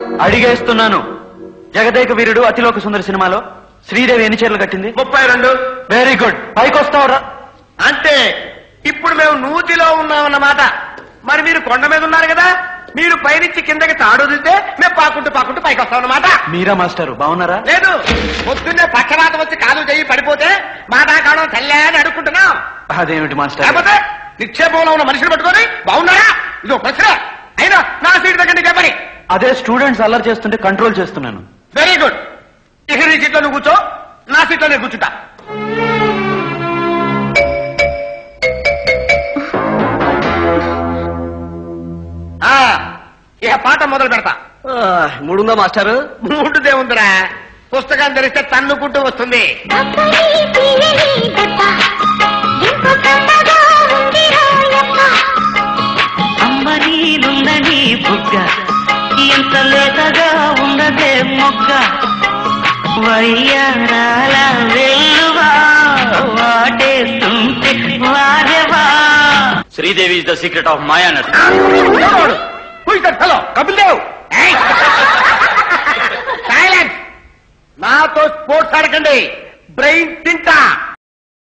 అడిగేస్తున్నాను. జగదేక వీరుడు అతిలోక సుందరి సినిమాలో శ్రీదేవి ఎన్ని చీరలు కట్టింది? 32. Very good. పైకి వస్తావురా? అంటే ఇప్పుడు మేము నూతిలో ఉన్నామన్నమాట. మరి మీరు కొండ మీద ఉన్నారు కదా, మీరు పైనుంచి కిందకి తాడుదితే మేము పాకుంటూ పైకి వస్తామన్నమాట. మీరా మాస్టర్ బాగున్నారా? లేదు, పొద్దున్నే పక్షవాత వచ్చి కాలు చెయ్యి పడిపోతే మాటాకాలం తల్లే అని అడుక్కుంటున్నాం. అదేమిటి మాస్టర్? లేకపోతే నిక్షేపంలో ఉన్న మనుషులు పట్టుకొని బాగున్నారా ఇదో ప్రశ్న. అయినా నా సీట్ దగ్గర చెప్పని. అదే స్టూడెంట్స్ అల్లరి చేస్తుంటే కంట్రోల్ చేస్తున్నాను. Very good. ఇక నీ సీట్లో నువ్వు కూర్చో, నా సీట్లో నేను కూర్చుంటా. ఇక పాట మొదలు పెడతా. మూడుందా మాస్టర్? మూడుదే ఉందిరా, పుస్తకం తెరిస్తే తన్నుకుంటూ వస్తుంది. అమ్మనీలుందని బుగ్గ ఎంత లేతగా ఉన్నదే మొగ్గ వయ్యారాల వెల్లువా వాటేస్తుంటే వారెవా. Sridevi is the secret of మాయానట్. Hello Kapil Dev, silence. నాతో స్పోర్ట్స్ ఆడకండి, బ్రెయిన్ తింటా.